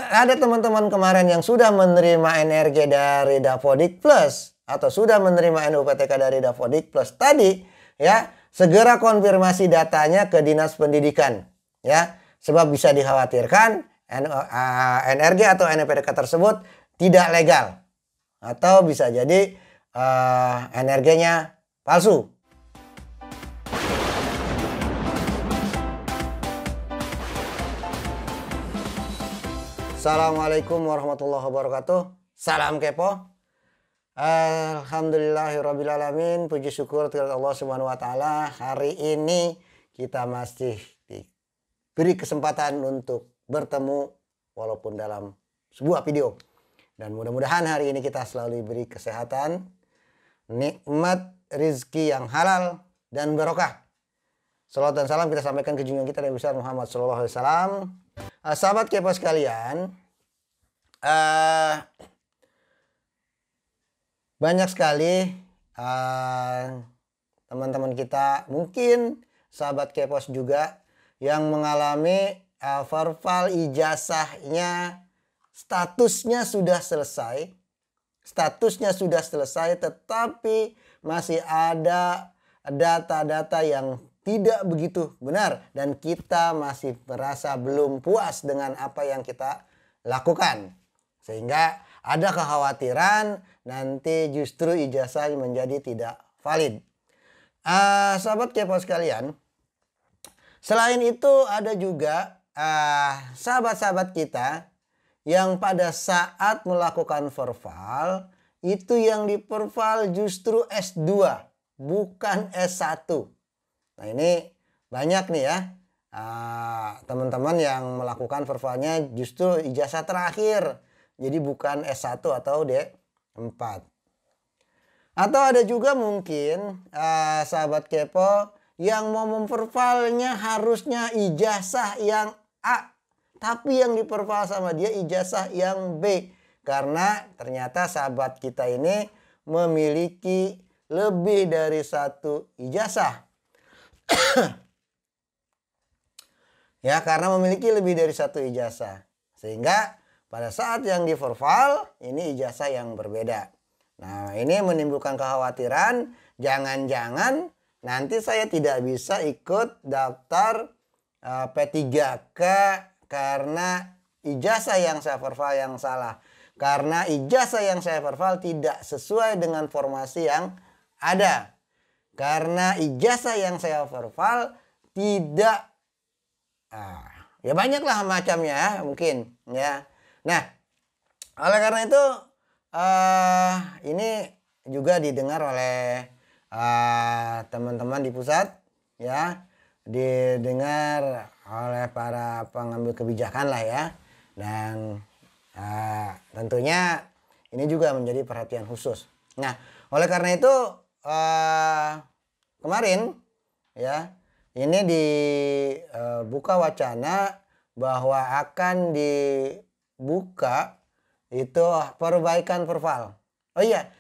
ada teman-teman kemarin yang sudah menerima NRG dari Dapodik Plus atau sudah menerima NUPTK dari Dapodik Plus tadi, ya, segera konfirmasi datanya ke Dinas Pendidikan, ya. Sebab bisa dikhawatirkan NRG atau NUPTK tersebut tidak legal atau bisa jadi NRG-nya palsu. Assalamualaikum warahmatullahi wabarakatuh. Salam kepo. Alhamdulillahirrabbilalamin. Puji syukur kepada Allah Subhanahu wa taala. Hari ini kita masih diberi kesempatan untuk bertemu walaupun dalam sebuah video. Dan mudah-mudahan hari ini kita selalu diberi kesehatan, nikmat rizki yang halal dan barokah. Salawat dan salam kita sampaikan ke junjungan kita Nabi besar Muhammad sallallahu alaihi wasallam. Sahabat kepo sekalian, banyak sekali teman-teman kita, mungkin sahabat kepos juga yang mengalami verval ijazahnya statusnya sudah selesai, tetapi masih ada data-data yang tidak begitu benar dan kita masih merasa belum puas dengan apa yang kita lakukan, sehingga ada kekhawatiran nanti justru ijazah menjadi tidak valid. Sahabat kepo sekalian, selain itu ada juga sahabat-sahabat kita yang pada saat melakukan verval itu yang diperval justru S2 bukan S1. Nah ini banyak nih ya teman-teman yang melakukan vervalnya justru ijazah terakhir. Jadi bukan S1 atau D4. Atau ada juga mungkin sahabat kepo yang mau mempervalnya harusnya ijazah yang A. Tapi yang diperval sama dia ijazah yang B. Karena ternyata sahabat kita ini memiliki lebih dari satu ijazah. Ya, karena memiliki lebih dari satu ijazah. Sehingga pada saat yang diverval ini ijazah yang berbeda. Nah, ini menimbulkan kekhawatiran jangan-jangan nanti saya tidak bisa ikut daftar P3K karena ijazah yang saya verval yang salah. Karena ijazah yang saya verval tidak sesuai dengan formasi yang ada. Karena ijazah yang saya verval tidak ya banyaklah macamnya mungkin ya. Nah, oleh karena itu ini juga didengar oleh teman-teman di pusat ya, didengar oleh para pengambil kebijakan lah ya, dan tentunya ini juga menjadi perhatian khusus. Nah, oleh karena itu kemarin ya ini dibuka wacana bahwa akan dibuka itu perbaikan verval. Oh iya,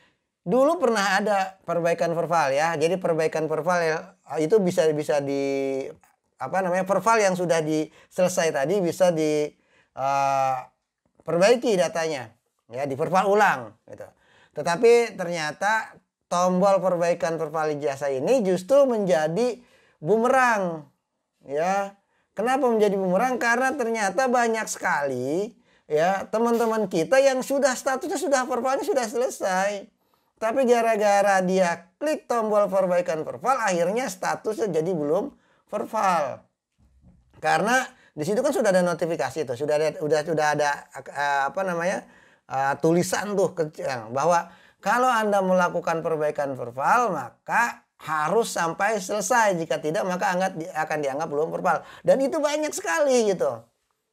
dulu pernah ada perbaikan verval ya. Jadi perbaikan verval itu bisa di verval yang sudah selesai tadi bisa diperbaiki datanya ya, di verval ulang gitu. Tetapi ternyata tombol perbaikan verval ijazah ini justru menjadi bumerang ya. Kenapa menjadi bumerang? Karena ternyata banyak sekali ya teman-teman kita yang sudah statusnya sudah vervalnya sudah selesai, tapi gara-gara dia klik tombol perbaikan verval akhirnya statusnya jadi belum verval. Karena di situ kan sudah ada notifikasi tuh, sudah ada tulisan tuh bahwa kalau Anda melakukan perbaikan verval maka harus sampai selesai. Jika tidak maka akan dianggap belum verval. Dan itu banyak sekali gitu.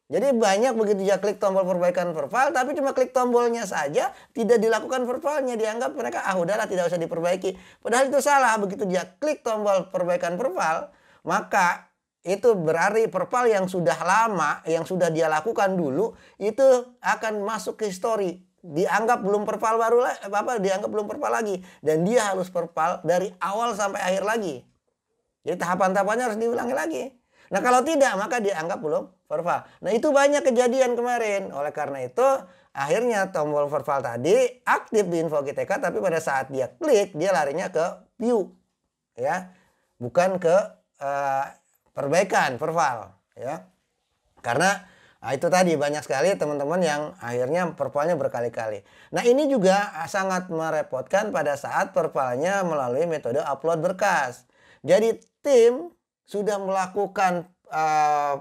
Jadi banyak begitu dia klik tombol perbaikan verval tapi cuma klik tombolnya saja, tidak dilakukan vervalnya, dianggap mereka udahlah tidak usah diperbaiki. Padahal itu salah. Begitu dia klik tombol perbaikan verval maka itu berarti verval yang sudah lama, yang sudah dia lakukan dulu itu akan masuk ke histori. Dianggap belum verval dianggap belum verval lagi, dan dia harus verval dari awal sampai akhir lagi. Jadi tahapan-tahapannya harus diulangi lagi. Nah kalau tidak maka dianggap belum verbal. Nah itu banyak kejadian kemarin. Oleh karena itu akhirnya tombol verbal tadi aktif di info GTK, tapi pada saat dia klik dia larinya ke view, ya, bukan ke perbaikan verbal, ya. Karena itu tadi banyak sekali teman-teman yang akhirnya verbalnya berkali-kali. Nah ini juga sangat merepotkan pada saat verbalnya melalui metode upload berkas. Jadi tim sudah melakukan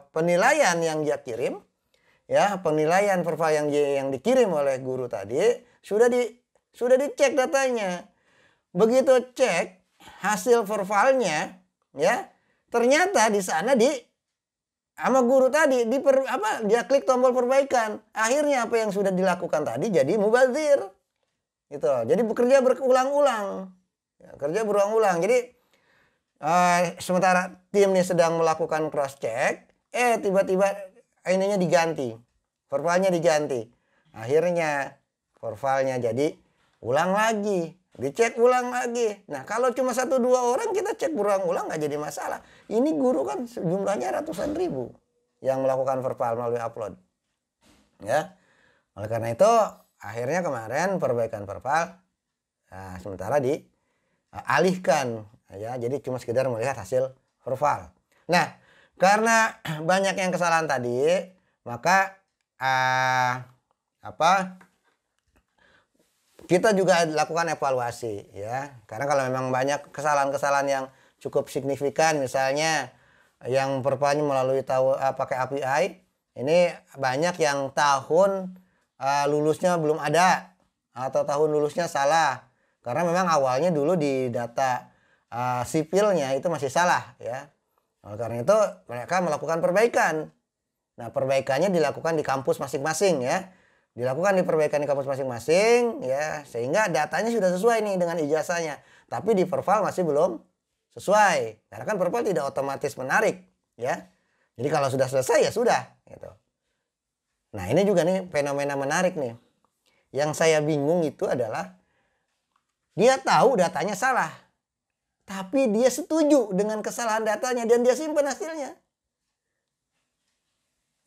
penilaian yang dia kirim, ya, penilaian verbal yang dikirim oleh guru tadi sudah dicek datanya. Begitu cek hasil verbalnya, ya, ternyata di sana sama guru tadi dia klik tombol perbaikan. Akhirnya apa yang sudah dilakukan tadi jadi mubazir. Gitu. Jadi bekerja berulang-ulang. Ya, kerja berulang-ulang. Jadi sementara tim ini sedang melakukan cross check, tiba-tiba ininya diganti. Verbalnya diganti. Akhirnya verbalnya jadi ulang lagi. Dicek ulang lagi. Nah kalau cuma 1-2 orang kita cek berulang-ulang nggak jadi masalah. Ini guru kan jumlahnya ratusan ribu yang melakukan verbal melalui upload. Ya. Oleh karena itu akhirnya kemarin perbaikan verbal sementara dialihkan, ya. Jadi cuma sekedar melihat hasil verbal. Nah karena banyak yang kesalahan tadi maka kita juga lakukan evaluasi, ya. Karena kalau memang banyak kesalahan-kesalahan yang cukup signifikan, misalnya yang verbalnya melalui pakai API, ini banyak yang tahun lulusnya belum ada atau tahun lulusnya salah. Karena memang awalnya dulu di data sipilnya itu masih salah, ya. Oleh karena itu mereka melakukan perbaikan. Nah, perbaikannya dilakukan di kampus masing-masing, ya. Dilakukan di perbaikan di kampus masing-masing, ya, sehingga datanya sudah sesuai nih dengan ijazahnya. Tapi di verbal masih belum sesuai. Karena kan verbal tidak otomatis menarik, ya. Jadi kalau sudah selesai ya sudah, gitu. Nah, ini juga nih fenomena menarik nih. Yang saya bingung itu adalah dia tahu datanya salah. Tapi dia setuju dengan kesalahan datanya dan dia simpan hasilnya.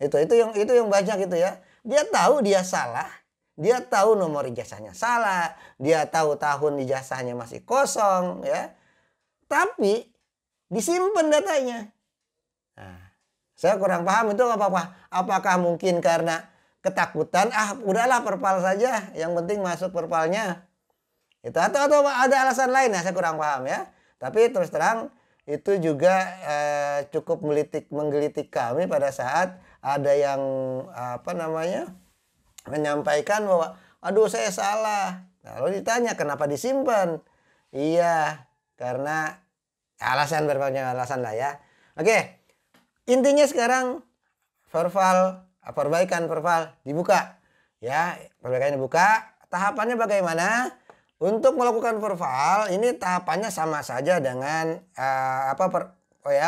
Itu yang banyak itu, ya. Dia tahu dia salah, dia tahu nomor ijazahnya salah, dia tahu tahun ijazahnya masih kosong, ya. Tapi disimpan datanya. Nah, saya kurang paham itu apa-apa. Apakah mungkin karena ketakutan, udahlah verbal saja, yang penting masuk verbalnya. Itu atau ada alasan lain, saya kurang paham, ya. Tapi terus terang itu juga cukup menggelitik kami pada saat ada yang menyampaikan bahwa aduh saya salah. Lalu ditanya kenapa disimpan? Iya, karena alasan lah, ya. Oke. Intinya sekarang perbaikan verbal dibuka. Ya, perbaikannya dibuka. Tahapannya bagaimana? Untuk melakukan verbal ini tahapannya sama saja dengan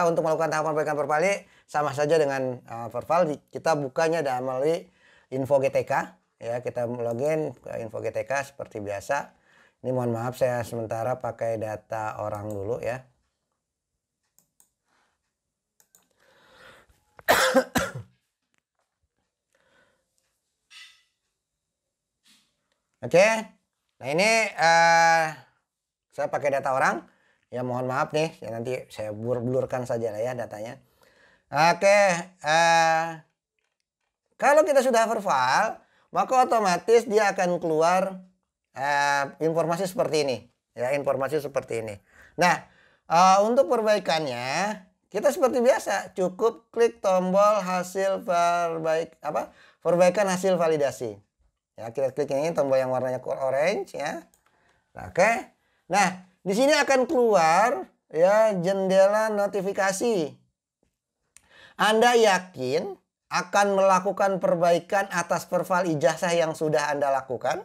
untuk melakukan tahapan perbaikan verbal ini sama saja dengan verbal. Kita bukanya melalui info GTK, ya. Kita login ke info GTK seperti biasa. Ini mohon maaf saya sementara pakai data orang dulu, ya. Oke. Nah ini saya pakai data orang, ya, mohon maaf nih, ya, nanti saya blurkan saja lah, ya, datanya. Oke, kalau kita sudah verbal maka otomatis dia akan keluar informasi seperti ini, ya, informasi seperti ini. Nah, untuk perbaikannya kita seperti biasa cukup klik tombol hasil perbaikan hasil validasi. Ya, kita klik ini tombol yang warnanya orange, ya. Oke. Nah, di sini akan keluar, ya, jendela notifikasi. Anda yakin akan melakukan perbaikan atas verbal ijazah yang sudah Anda lakukan?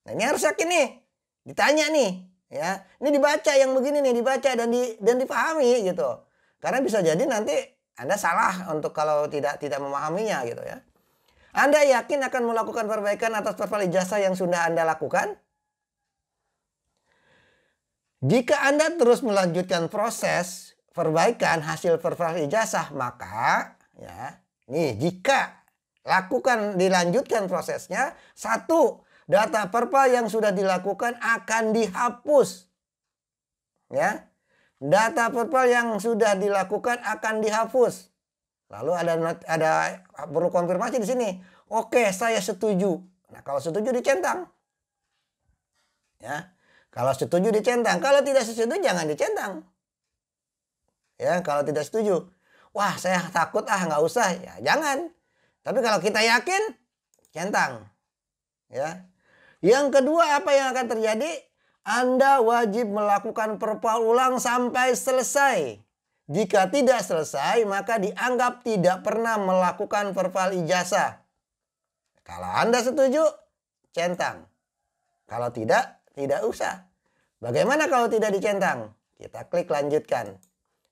Nah, ini harus yakin nih. Ditanya nih, ya. Ini dibaca yang begini nih, dibaca dan dipahami gitu. Karena bisa jadi nanti Anda salah untuk kalau tidak memahaminya gitu, ya. Anda yakin akan melakukan perbaikan atas verbal ijazah yang sudah Anda lakukan? Jika Anda terus melanjutkan proses perbaikan hasil verifal ijazah, maka ya, nih jika dilanjutkan prosesnya, satu, data verifal yang sudah dilakukan akan dihapus. Ya. Data verifal yang sudah dilakukan akan dihapus. Lalu ada perlu konfirmasi di sini. Oke, saya setuju. Nah, kalau setuju dicentang. Ya. Kalau setuju dicentang, kalau tidak setuju jangan dicentang. Ya, kalau tidak setuju, wah saya takut nggak usah, ya jangan. Tapi kalau kita yakin, centang. Ya. Yang kedua, apa yang akan terjadi? Anda wajib melakukan verifal ulang sampai selesai. Jika tidak selesai, maka dianggap tidak pernah melakukan verifal ijazah. Kalau Anda setuju, centang. Kalau tidak, tidak usah. Bagaimana kalau tidak dicentang? Kita klik lanjutkan.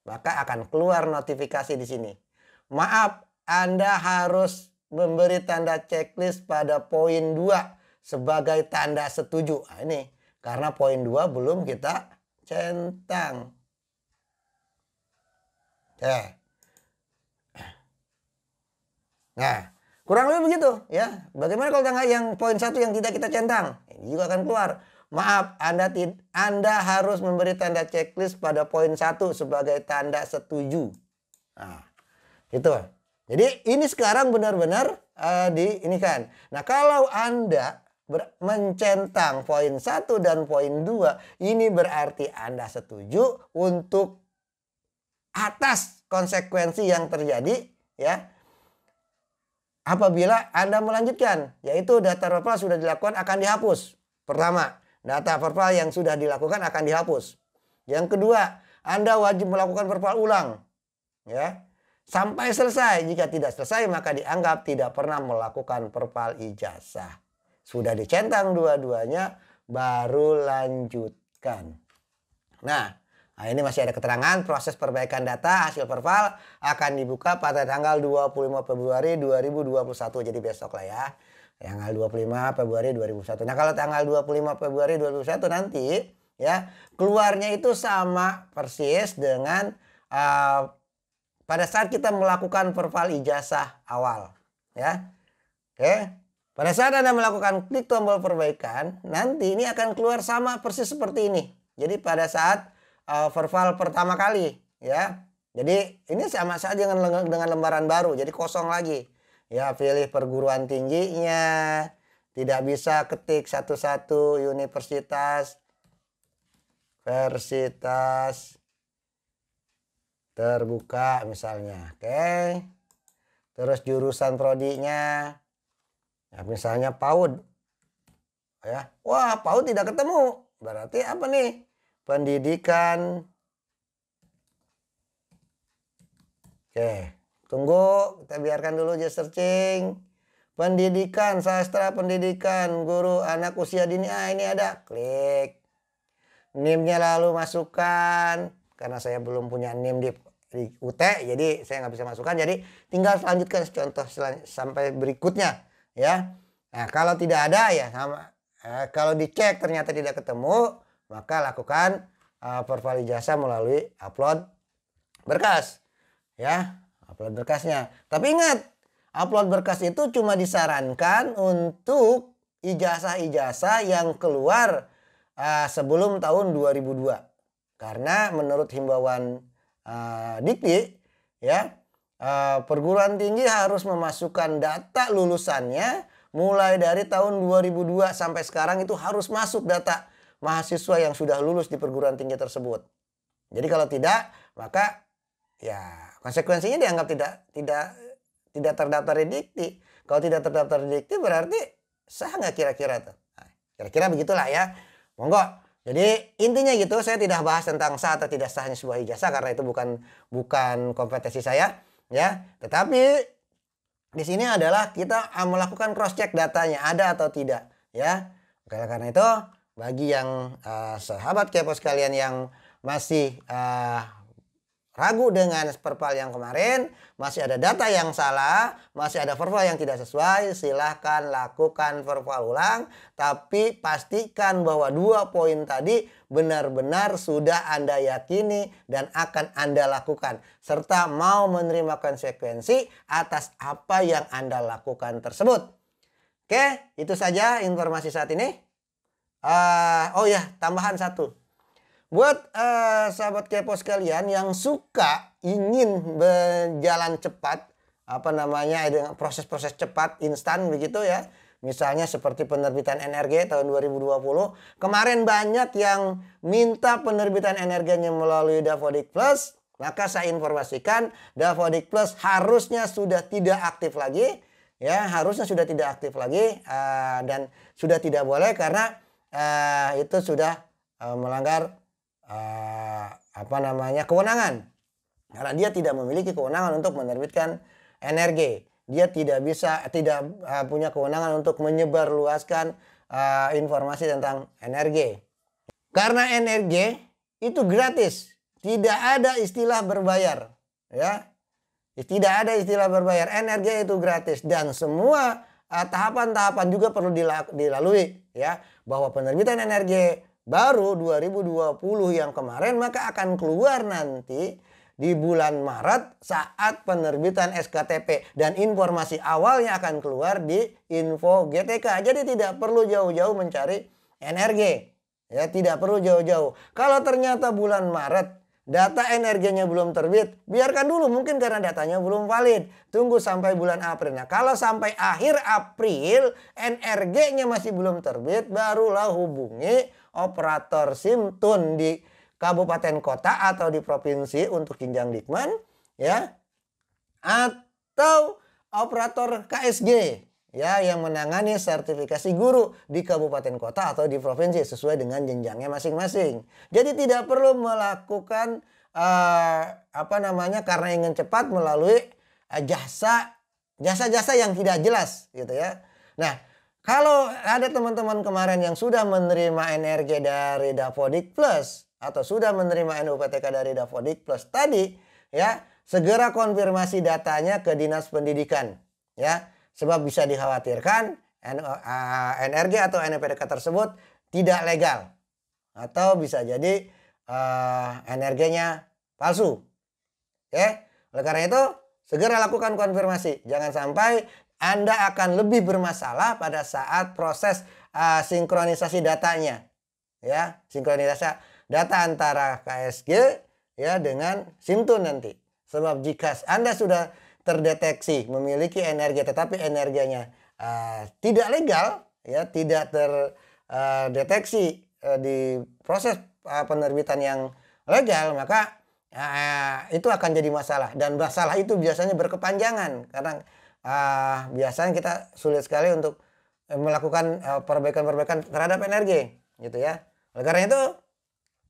Maka akan keluar notifikasi di sini. Maaf, Anda harus memberi tanda checklist pada poin 2 sebagai tanda setuju. Nah, ini karena poin 2 belum kita centang. Nah, kurang lebih begitu ya. Bagaimana kalau tanggal yang poin 1 yang tidak kita centang? Ini juga akan keluar. Maaf, Anda harus memberi tanda checklist pada poin 1 sebagai tanda setuju. Nah, itu. Jadi ini sekarang benar-benar ini kan. Nah, kalau Anda mencentang poin 1 dan poin 2, ini berarti Anda setuju untuk atas konsekuensi yang terjadi ya. Apabila Anda melanjutkan, yaitu data verifal sudah dilakukan akan dihapus. Pertama, data verifal yang sudah dilakukan akan dihapus. Yang kedua, Anda wajib melakukan verifal ulang ya. Sampai selesai. Jika tidak selesai, maka dianggap tidak pernah melakukan verifal ijazah. Sudah dicentang dua-duanya, baru lanjutkan. Nah, ini masih ada keterangan proses perbaikan data hasil verifal akan dibuka pada tanggal 25 Februari 2021. Jadi besok lah ya. Tanggal 25 Februari 2021. Nah, kalau tanggal 25 Februari 2021 nanti ya, keluarnya itu sama persis dengan pada saat kita melakukan verifal ijazah awal ya. Oke. Pada saat Anda melakukan klik tombol perbaikan, nanti ini akan keluar sama persis seperti ini. Jadi pada saat verifal pertama kali ya. Jadi ini sama saja dengan lembaran baru, jadi kosong lagi. Ya, pilih perguruan tingginya, tidak bisa ketik satu-satu universitas terbuka misalnya. Oke. Terus jurusan prodinya. Ya, misalnya PAUD. Ya. Wah, PAUD tidak ketemu. Berarti apa nih? Pendidikan. Oke. Tunggu, kita biarkan dulu aja searching. Pendidikan, sastra pendidikan, guru anak usia dini. Ini ada. Klik. NIM-nya lalu masukkan. Karena saya belum punya NIM di UT, jadi saya nggak bisa masukkan. Jadi tinggal lanjutkan contoh sampai berikutnya. Ya, nah kalau tidak ada ya sama. Kalau dicek ternyata tidak ketemu, maka lakukan verifal ijazah melalui upload berkas. Ya, upload berkasnya. Tapi ingat, upload berkas itu cuma disarankan untuk ijazah-ijazah yang keluar sebelum tahun 2002. Karena menurut himbauan Dikti, ya. Perguruan tinggi harus memasukkan data lulusannya mulai dari tahun 2002 sampai sekarang, itu harus masuk data mahasiswa yang sudah lulus di perguruan tinggi tersebut. Jadi kalau tidak, maka ya konsekuensinya dianggap tidak terdaftar di Dikti. Kalau tidak terdaftar di Dikti berarti sah nggak kira-kira tuh? Nah, kira-kira begitulah ya. Monggo. Jadi intinya gitu, saya tidak bahas tentang sah atau tidak sahnya sebuah ijazah karena itu bukan kompetensi saya. Ya, tetapi di sini adalah kita melakukan cross check datanya ada atau tidak, ya. Oleh karena itu, bagi yang sahabat kepo sekalian yang masih ragu dengan perpal yang kemarin, masih ada data yang salah, masih ada perpal yang tidak sesuai, silahkan lakukan perpal ulang. Tapi pastikan bahwa 2 poin tadi benar-benar sudah Anda yakini dan akan Anda lakukan. Serta mau menerima konsekuensi atas apa yang Anda lakukan tersebut. Oke, itu saja informasi saat ini. Oh ya, tambahan satu. Buat sahabat kepo sekalian yang suka ingin berjalan cepat, dengan proses-proses cepat instan begitu ya. Misalnya seperti penerbitan NRG tahun 2020. Kemarin banyak yang minta penerbitan NRG-nya melalui Dapodik Plus. Maka saya informasikan Dapodik Plus harusnya sudah tidak aktif lagi. Ya, harusnya sudah tidak aktif lagi dan sudah tidak boleh karena itu sudah melanggar kewenangan, karena dia tidak memiliki kewenangan untuk menerbitkan NRG. Dia tidak punya kewenangan untuk menyebarluaskan informasi tentang NRG. Karena NRG itu gratis, tidak ada istilah berbayar, ya. Tidak ada istilah berbayar, NRG itu gratis dan semua tahapan-tahapan juga perlu dilalui, ya. Bahwa penerbitan NRG baru 2020 yang kemarin maka akan keluar nanti di bulan Maret saat penerbitan SKTP dan informasi awalnya akan keluar di info GTK. Jadi tidak perlu jauh-jauh mencari NRG. Ya, tidak perlu jauh-jauh. Kalau ternyata bulan Maret data NRG-nya belum terbit, biarkan dulu, mungkin karena datanya belum valid. Tunggu sampai bulan April. Nah, kalau sampai akhir April NRG-nya masih belum terbit, barulah hubungi operator SIM-Tun di kabupaten kota atau di provinsi untuk jenjang Dikman, ya, atau operator KSG, ya, yang menangani sertifikasi guru di kabupaten kota atau di provinsi sesuai dengan jenjangnya masing-masing. Jadi tidak perlu melakukan karena ingin cepat melalui jasa-jasa yang tidak jelas, gitu ya. Nah, kalau ada teman-teman kemarin yang sudah menerima NRG dari Dapodik Plus atau sudah menerima NUPTK dari Dapodik Plus tadi, ya, segera konfirmasi datanya ke Dinas Pendidikan, ya. Sebab bisa dikhawatirkan NRG atau NUPTK tersebut tidak legal atau bisa jadi NRG-nya palsu. Oke? Oleh karena itu, segera lakukan konfirmasi. Jangan sampai Anda akan lebih bermasalah pada saat proses sinkronisasi datanya, ya, sinkronisasi data antara KSG, ya, dengan SIM-Tun nanti. Sebab jika Anda sudah terdeteksi memiliki NRG tetapi NRG-nya tidak legal, ya, tidak terdeteksi di proses penerbitan yang legal, maka itu akan jadi masalah, dan masalah itu biasanya berkepanjangan karena biasanya kita sulit sekali untuk melakukan perbaikan-perbaikan terhadap NRG, gitu ya. Oleh karena itu,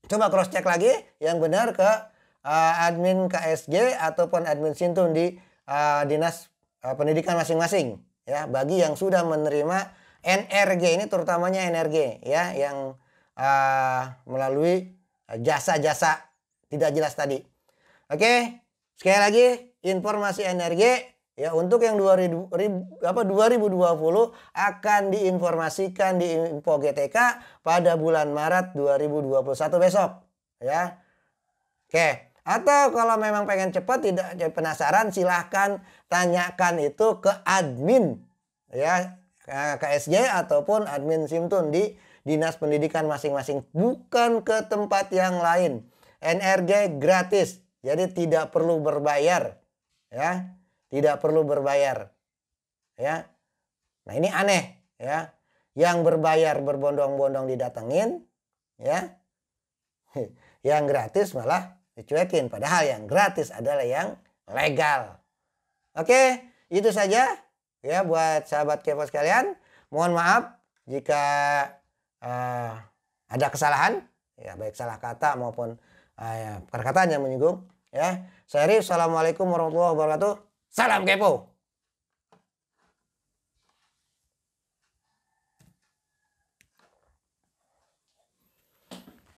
coba cross check lagi yang benar ke admin KSG ataupun admin SIM-Tun di dinas pendidikan masing-masing, ya. Bagi yang sudah menerima NRG ini, terutamanya NRG, ya, yang melalui jasa-jasa tidak jelas tadi. Oke, sekali lagi informasi NRG, ya, untuk yang 2020 akan diinformasikan di info GTK pada bulan Maret 2021 besok, ya. Oke, atau kalau memang pengen cepat, tidak penasaran, silahkan tanyakan itu ke admin, ya, KSG ataupun admin SIM-Tun di dinas pendidikan masing-masing, bukan ke tempat yang lain. NRG gratis, jadi tidak perlu berbayar, ya. Tidak perlu berbayar, ya. Nah, ini aneh, ya. Yang berbayar berbondong-bondong didatengin, ya. Yang gratis malah dicuekin, padahal yang gratis adalah yang legal. Oke, itu saja, ya, buat sahabat kepo sekalian. Mohon maaf jika ada kesalahan, ya, baik salah kata maupun perkataan yang menyinggung, ya. Saya Rif, assalamualaikum warahmatullahi wabarakatuh. Salam kepo.